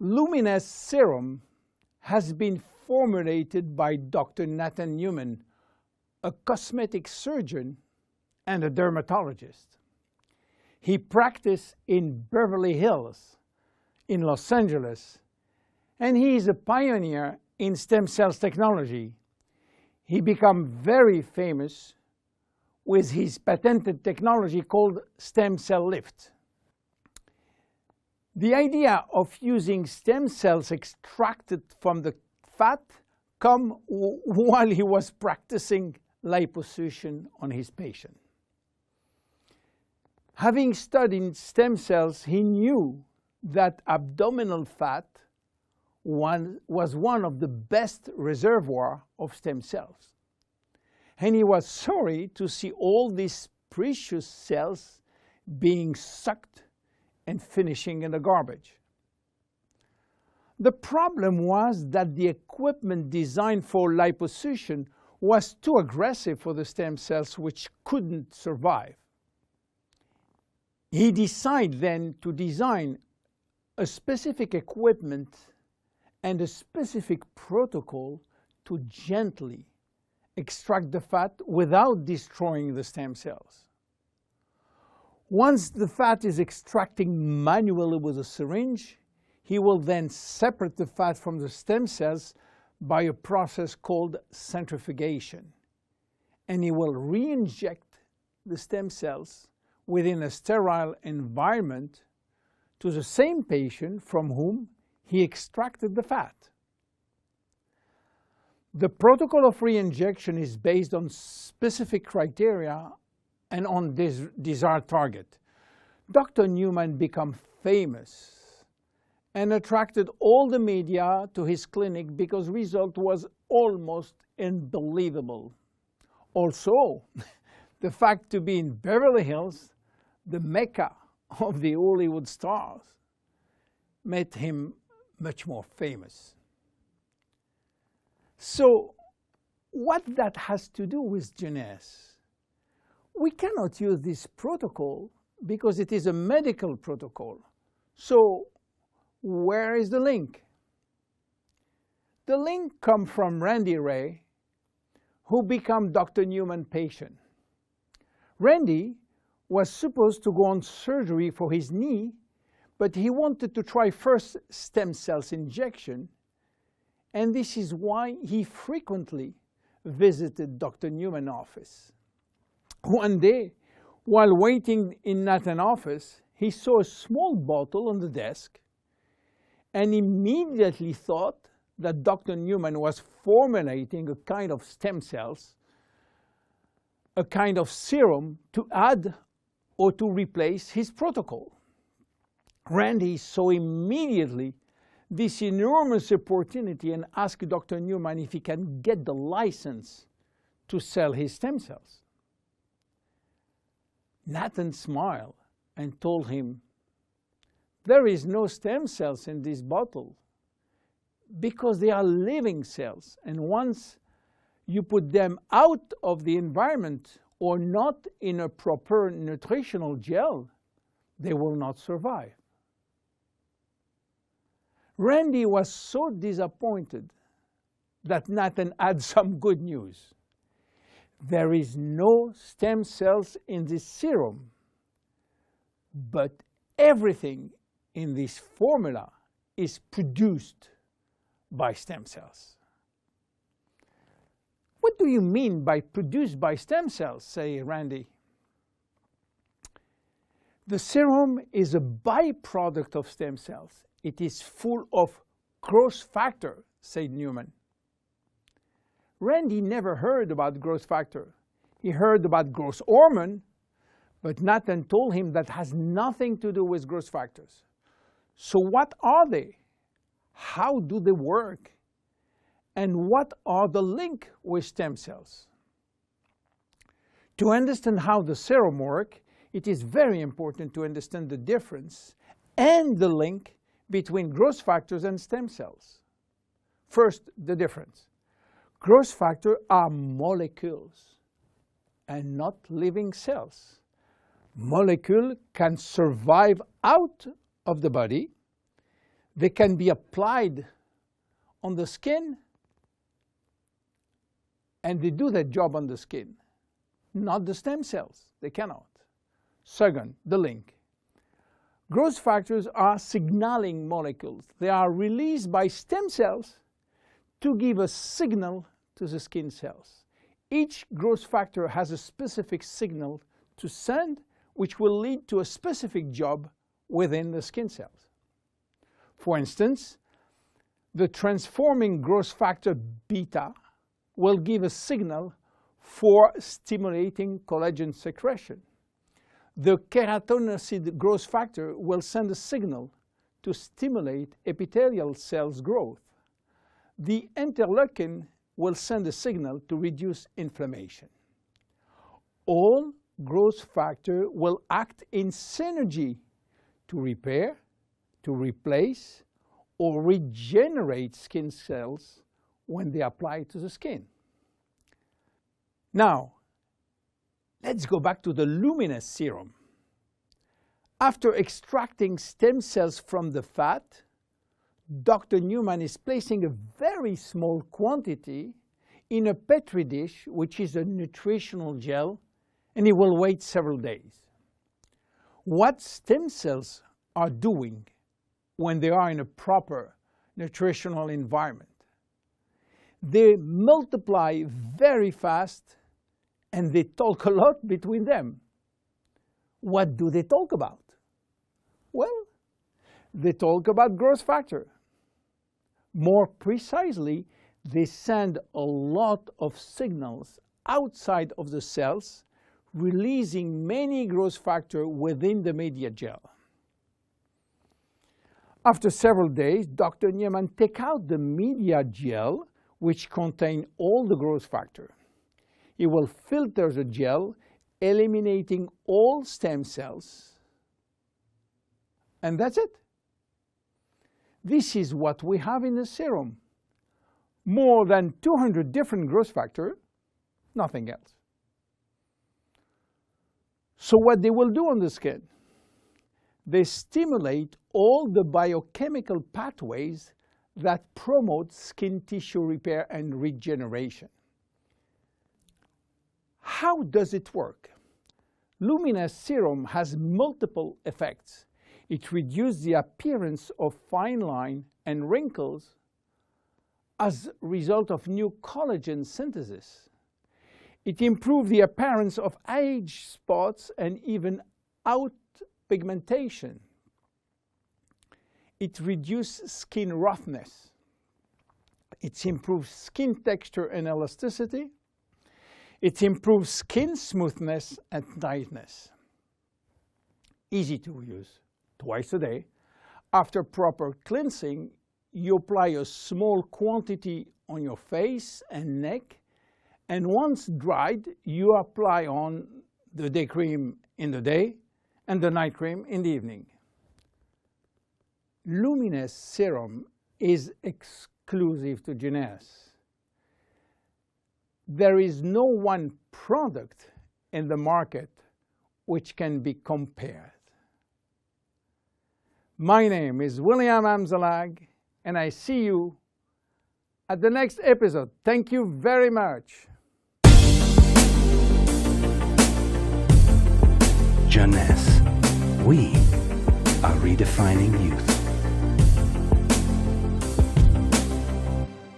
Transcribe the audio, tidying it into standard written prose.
Luminesce serum has been formulated by Dr. Nathan Newman, a cosmetic surgeon and a dermatologist. He practiced in Beverly Hills, in Los Angeles, and he is a pioneer in stem cells technology. He became very famous with his patented technology called stem cell lift. The idea of using stem cells extracted from the fat came while he was practicing liposuction on his patient. Having studied stem cells, he knew that abdominal fat was one of the best reservoirs of stem cells. And he was sorry to see all these precious cells being sucked and finishing in the garbage. The problem was that the equipment designed for liposuction was too aggressive for the stem cells, which couldn't survive. He decided then to design a specific equipment and a specific protocol to gently extract the fat without destroying the stem cells. Once the fat is extracted manually with a syringe, he will then separate the fat from the stem cells by a process called centrifugation. And he will re-inject the stem cells within a sterile environment to the same patient from whom he extracted the fat. The protocol of re-injection is based on specific criteria and on this desired target. Dr. Newman became famous and attracted all the media to his clinic because the result was almost unbelievable. Also, the fact to be in Beverly Hills, the mecca of the Hollywood stars, made him much more famous. So, what that has to do with Luminesce? We cannot use this protocol because it is a medical protocol. So, where is the link? The link comes from Randy Ray, who became Dr. Newman's patient. Randy was supposed to go on surgery for his knee, but he wanted to try first stem cells injection, and this is why he frequently visited Dr. Newman's office. One day, while waiting in Nathan's office, he saw a small bottle on the desk and immediately thought that Dr. Newman was formulating a kind of stem cells, a kind of serum to add or to replace his protocol. Randy saw immediately this enormous opportunity and asked Dr. Newman if he can get the license to sell his stem cells. Nathan smiled and told him, "There is no stem cells in this bottle because they are living cells, and once you put them out of the environment or not in a proper nutritional gel, they will not survive." Randy was so disappointed that Nathan had some good news. There is no stem cells in this serum, but everything in this formula is produced by stem cells. What do you mean by produced by stem cells, say Randy? The serum is a byproduct of stem cells. It is full of growth factor, said Newman. Randy never heard about growth factor. He heard about growth hormone, but Nathan told him that has nothing to do with growth factors. So what are they? How do they work? And what are the link with stem cells? To understand how the serum works, it is very important to understand the difference and the link between growth factors and stem cells. First, the difference. Growth factors are molecules and not living cells. Molecules can survive out of the body. They can be applied on the skin, and they do their job on the skin. Not the stem cells. They cannot. Second, the link. Growth factors are signaling molecules. They are released by stem cells to give a signal to the skin cells. Each growth factor has a specific signal to send, which will lead to a specific job within the skin cells. For instance, the transforming growth factor beta will give a signal for stimulating collagen secretion. The keratinocyte growth factor will send a signal to stimulate epithelial cells growth. The interleukin will send a signal to reduce inflammation. All growth factors will act in synergy to repair, to replace, or regenerate skin cells when they apply to the skin. Now, let's go back to the Luminesce serum. After extracting stem cells from the fat, Dr. Newman is placing a very small quantity in a Petri dish, which is a nutritional gel, and he will wait several days. What stem cells are doing when they are in a proper nutritional environment? They multiply very fast and they talk a lot between them. What do they talk about? Well, they talk about growth factor. More precisely, they send a lot of signals outside of the cells, releasing many growth factors within the media gel. After several days, Dr. Newman takes out the media gel, which contains all the growth factor. He will filter the gel, eliminating all stem cells. And that's it. This is what we have in the serum. More than 200 different growth factors, nothing else. So what they will do on the skin? They stimulate all the biochemical pathways that promote skin tissue repair and regeneration. How does it work? Luminesce serum has multiple effects. It reduces the appearance of fine lines and wrinkles as a result of new collagen synthesis. It improves the appearance of age spots and even out pigmentation. It reduces skin roughness. It improves skin texture and elasticity. It improves skin smoothness and tightness. Easy to use. Twice a day. After proper cleansing, you apply a small quantity on your face and neck, and once dried, you apply on the day cream in the day and the night cream in the evening. Luminesce serum is exclusive to Luminesce. There is no one product in the market which can be compared. My name is William Amzalag, and I see you at the next episode. Thank you very much. Luminesce. We are redefining youth.